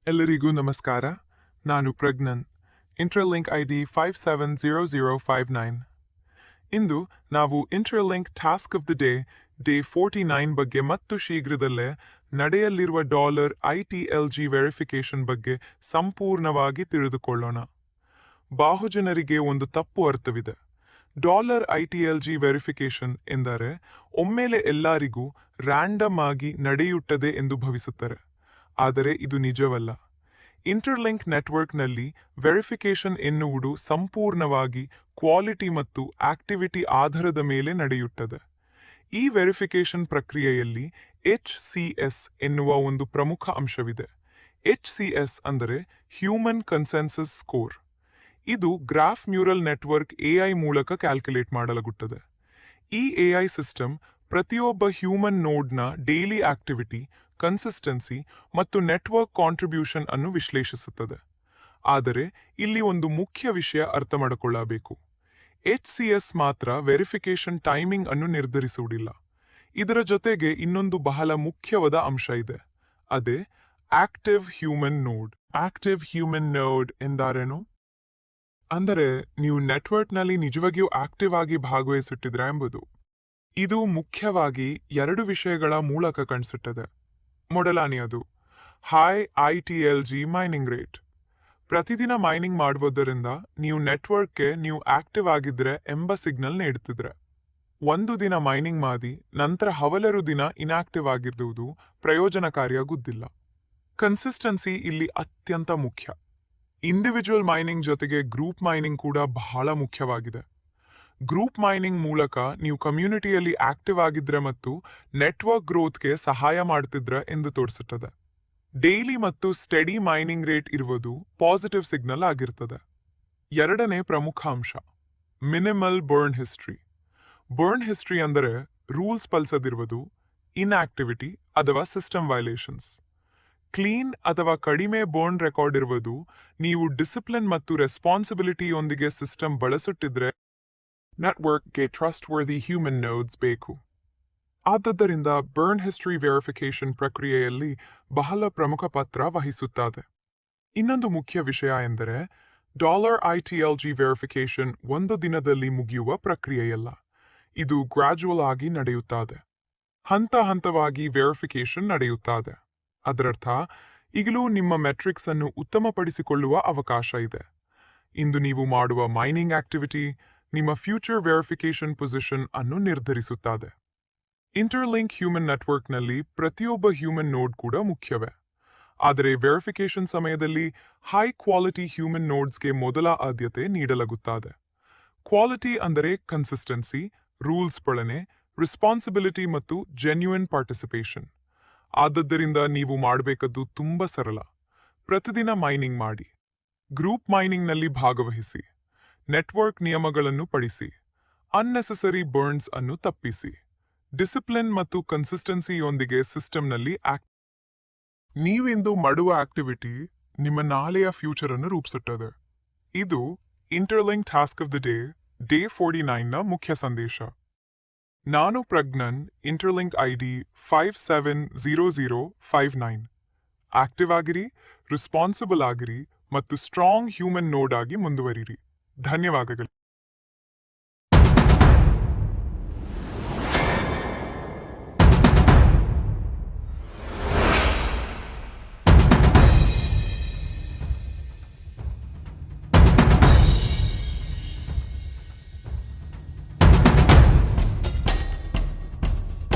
ಎಲ್ಲರಿಗೂ ನಮಸ್ಕಾರ. ನಾನು ಪ್ರಜ್ಞನ್. Interlink ID 570059. ಇಂದು ನಾವು interlink task of the day 49 ಬಗ್ಗೆ ಮತ್ತು ಶೀಘ್ರದಲ್ಲೇ ನಡೆಯಲಿರುವ $ITLG ವೆರಿಫಿಕೇಶನ್ ಬಗ್ಗೆ ಸಂಪೂರ್ಣವಾಗಿ ತಿಳಿದುಕೊಳ್ಳೋಣ. ಬಹುಜನರಿಗೆ ಒಂದು ತಪ್ಪು ಅರ್ಥವಿದೆ. $ITLG ವೆರಿಫಿಕೇಶನ್ ಎಂದರೆ ಒಮ್ಮೆಲೆ ಎಲ್ಲರಿಗೂ ರ್ಯಾಂಡಮ್ ಆಗಿ ನಡೆಯುತ್ತದೆ ಎಂದು ಭಾವಿಸುತ್ತಾರೆ. ಆದರೆ ಇದು ನಿಜವಲ್ಲ. ಇಂಟರ್ಲಿಂಕ್ ನೆಟ್ವರ್ಕ್ನಲ್ಲಿ ವೆರಿಫಿಕೇಶನ್ ಎನ್ನುವುದು ಸಂಪೂರ್ಣವಾಗಿ ಕ್ವಾಲಿಟಿ ಮತ್ತು ಆಕ್ಟಿವಿಟಿ ಆಧಾರದ ಮೇಲೆ ನಡೆಯುತ್ತದೆ. ಈ ವೆರಿಫಿಕೇಶನ್ ಪ್ರಕ್ರಿಯೆಯಲ್ಲಿ HCS ಎನ್ನುವ ಒಂದು ಪ್ರಮುಖ ಅಂಶವಿದೆ. HCS ಅಂದರೆ ಹ್ಯೂಮನ್ ಕನ್ಸೆನ್ಸಸ್ ಸ್ಕೋರ್. ಇದು ಗ್ರಾಫ್ ನ್ಯೂರಲ್ ನೆಟ್ವರ್ಕ್ AI ಮೂಲಕ ಕ್ಯಾಲ್ಕುಲೇಟ್ ಮಾಡಲಾಗುತ್ತದೆ. ಈ AI ಸಿಸ್ಟಮ್ ಪ್ರತಿಯೊಬ್ಬ ಹ್ಯೂಮನ್ ನೋಡ್ನ ಡೈಲಿ ಆಕ್ಟಿವಿಟಿ, ಕನ್ಸಿಸ್ಟೆನ್ಸಿ ಮತ್ತು ನೆಟ್ವರ್ಕ್ ಕಾಂಟ್ರಿಬ್ಯೂಷನ್ ಅನ್ನು ವಿಶ್ಲೇಷಿಸುತ್ತದೆ. ಆದರೆ ಇಲ್ಲಿ ಒಂದು ಮುಖ್ಯ ವಿಷಯ ಅರ್ಥ ಮಾಡಿಕೊಳ್ಳಬೇಕು. HCS ಮಾತ್ರ ವೆರಿಫಿಕೇಶನ್ ಟೈಮಿಂಗ್ ಅನ್ನು ನಿರ್ಧರಿಸುವುದಿಲ್ಲ. ಇದರ ಜೊತೆಗೆ ಇನ್ನೊಂದು ಬಹಳ ಮುಖ್ಯವಾದ ಅಂಶ ಇದೆ. ಅದೇ ಆಕ್ಟಿವ್ ಹ್ಯೂಮನ್ ನೋಡ್. ಆಕ್ಟಿವ್ ಹ್ಯೂಮನ್ ನೋಡ್ ಎಂದರೇನು? ಅಂದರೆ ನೀವು ನೆಟ್ವರ್ಕ್ನಲ್ಲಿ ನಿಜವಾಗಿಯೂ ಆಕ್ಟಿವ್ ಆಗಿ ಭಾಗವಹಿಸುತ್ತಿದ್ರೆ ಎಂಬುದು. ಇದು ಮುಖ್ಯವಾಗಿ ಎರಡು ವಿಷಯಗಳ ಮೂಲಕ ಕಾಣಿಸುತ್ತದೆ. ಮೊದಲನೆಯದು ಹೈ ITLG ಮೈನಿಂಗ್ ರೇಟ್. ಪ್ರತಿದಿನ ಮೈನಿಂಗ್ ಮಾಡುವುದರಿಂದ ನೀವು ನೆಟ್ವರ್ಕ್ಗೆ ನೀವು ಆಕ್ಟಿವ್ ಆಗಿದ್ರೆ ಎಂಬ ಸಿಗ್ನಲ್ ನೀಡುತ್ತಿದ್ರೆ. ಒಂದು ದಿನ ಮೈನಿಂಗ್ ಮಾಡಿ ನಂತರ ಹಲವಾರು ದಿನ ಇನ್ಆಕ್ಟಿವ್ ಆಗಿರುವುದು ಪ್ರಯೋಜನಕಾರಿಯಾಗುವುದಿಲ್ಲ. ಕನ್ಸಿಸ್ಟೆನ್ಸಿ ಇಲ್ಲಿ ಅತ್ಯಂತ ಮುಖ್ಯ. ಇಂಡಿವಿಜುವಲ್ ಮೈನಿಂಗ್ ಜೊತೆಗೆ ಗ್ರೂಪ್ ಮೈನಿಂಗ್ ಕೂಡ ಬಹಳ ಮುಖ್ಯವಾಗಿದೆ. ಗ್ರೂಪ್ ಮೈನಿಂಗ್ ಮೂಲಕ ನೀವು ಕಮ್ಯುನಿಟಿಯಲ್ಲಿ ಆಕ್ಟಿವ್ ಆಗಿದ್ರೆ ಮತ್ತು ನೆಟ್ವರ್ಕ್ ಗ್ರೋತ್ಗೆ ಸಹಾಯ ಮಾಡ್ತಿದ್ರೆ ಎಂದು ತೋರಿಸುತ್ತದೆ. ಡೈಲಿ ಮತ್ತು ಸ್ಟೆಡಿ ಮೈನಿಂಗ್ ರೇಟ್ ಇರುವುದು ಪಾಸಿಟಿವ್ ಸಿಗ್ನಲ್ ಆಗಿರ್ತದೆ. ಎರಡನೇ ಪ್ರಮುಖ ಅಂಶ minimal burn history. Burn history ಅಂದರೆ ರೂಲ್ಸ್ ಪಾಲಿಸದಿರುವುದು, ಇನ್ಆಕ್ಟಿವಿಟಿ ಅಥವಾ ಸಿಸ್ಟಮ್ ವೈಲೇಷನ್ಸ್. ಕ್ಲೀನ್ ಅಥವಾ ಕಡಿಮೆ ಬರ್ನ್ ರೆಕಾರ್ಡ್ ಇರುವುದು ನೀವು ಡಿಸಿಪ್ಲಿನ್ ಮತ್ತು ರೆಸ್ಪಾನ್ಸಿಬಿಲಿಟಿಯೊಂದಿಗೆ ಸಿಸ್ಟಮ್ ಬಳಸುತ್ತಿದ್ರೆ ನೆಟ್ವರ್ಕ್ಗೆ ಟ್ರಸ್ಟ್ವರ್ದಿ ಹ್ಯೂಮನ್ ನೋಡ್ಸ್ ಬೇಕು. ಆದ್ದರಿಂದ ಬರ್ನ್ ಹಿಸ್ಟರಿ ವೆರಿಫಿಕೇಶನ್ ಪ್ರಕ್ರಿಯೆಯಲ್ಲಿ ಬಹಳ ಪ್ರಮುಖ ಪಾತ್ರ ವಹಿಸುತ್ತದೆ. ಇನ್ನೊಂದು ಮುಖ್ಯ ವಿಷಯ ಎಂದರೆ $ITLG ವೆರಿಫಿಕೇಶನ್ ಒಂದು ದಿನದಲ್ಲಿ ಮುಗಿಯುವ ಪ್ರಕ್ರಿಯೆಯಲ್ಲ. ಇದು ಗ್ರಾಜುವಲ್ ಆಗಿ ನಡೆಯುತ್ತದೆ. ಹಂತ ಹಂತವಾಗಿ ವೆರಿಫಿಕೇಶನ್ ನಡೆಯುತ್ತದೆ. ಅದರರ್ಥ ಈಗಲೂ ನಿಮ್ಮ ಮೆಟ್ರಿಕ್ಸ್ ಅನ್ನು ಉತ್ತಮಪಡಿಸಿಕೊಳ್ಳುವ ಅವಕಾಶ ಇದೆ. ಇಂದು ನೀವು ಮಾಡುವ ಮೈನಿಂಗ್ ಆಕ್ಟಿವಿಟಿ ನಿಮ್ಮ ಫ್ಯೂಚರ್ ವೆರಿಫಿಕೇಶನ್ ಪೊಸಿಷನ್ ಅನ್ನು ನಿರ್ಧರಿಸುತ್ತದೆ. ಇಂಟರ್ಲಿಂಕ್ ಹ್ಯೂಮನ್ ನೆಟ್ವರ್ಕ್ನಲ್ಲಿ ಪ್ರತಿಯೊಬ್ಬ ಹ್ಯೂಮನ್ ನೋಡ್ ಕೂಡ ಮುಖ್ಯವೇ. ಆದರೆ ವೆರಿಫಿಕೇಶನ್ ಸಮಯದಲ್ಲಿ ಹೈ ಕ್ವಾಲಿಟಿ ಹ್ಯೂಮನ್ ನೋಡ್ಸ್ಗೆ ಮೊದಲ ಆದ್ಯತೆ ನೀಡಲಾಗುತ್ತದೆ. ಕ್ವಾಲಿಟಿ ಅಂದರೆ ಕನ್ಸಿಸ್ಟೆನ್ಸಿ, ರೂಲ್ಸ್ ಪಾಲನೆ, ರೆಸ್ಪಾನ್ಸಿಬಿಲಿಟಿ ಮತ್ತು ಜೆನ್ಯೂನ್ ಪಾರ್ಟಿಸಿಪೇಷನ್. ಆದ್ದರಿಂದ ನೀವು ಮಾಡಬೇಕದ್ದು ತುಂಬ ಸರಳ. ಪ್ರತಿದಿನ ಮೈನಿಂಗ್ ಮಾಡಿ, ಗ್ರೂಪ್ ಮೈನಿಂಗ್ನಲ್ಲಿ ಭಾಗವಹಿಸಿ, ನೆಟ್ವರ್ಕ್ ನಿಯಮಗಳನ್ನು ಪಾಲಿಸಿ, ಅನ್ನೆಸೆಸರಿ ಬರ್ನ್ಸ್ ಅನ್ನು ತಪ್ಪಿಸಿ, ಡಿಸಿಪ್ಲಿನ್ ಮತ್ತು ಕನ್ಸಿಸ್ಟೆನ್ಸಿಯೊಂದಿಗೆ ಸಿಸ್ಟಮ್ನಲ್ಲಿ ನೀವಿಂದು ಮಾಡುವ ಆಕ್ಟಿವಿಟಿ ನಿಮ್ಮ ನಾಳೆಯ ಫ್ಯೂಚರ್ ಅನ್ನು ರೂಪಿಸುತ್ತದೆ. ಇದು Interlink task of the day 49ನ ಮುಖ್ಯ ಸಂದೇಶ. ನಾನು ಪ್ರಜ್ಞನ್. Interlink ID 570059. ಆಕ್ಟಿವ್ ಆಗಿರಿ, ರೆಸ್ಪಾನ್ಸಿಬಲ್ ಆಗಿರಿ ಮತ್ತು ಸ್ಟ್ರಾಂಗ್ ಹ್ಯೂಮನ್ ನೋಡ್ ಆಗಿ ಮುಂದುವರಿರಿ. ಧನ್ಯವಾದಗಳು.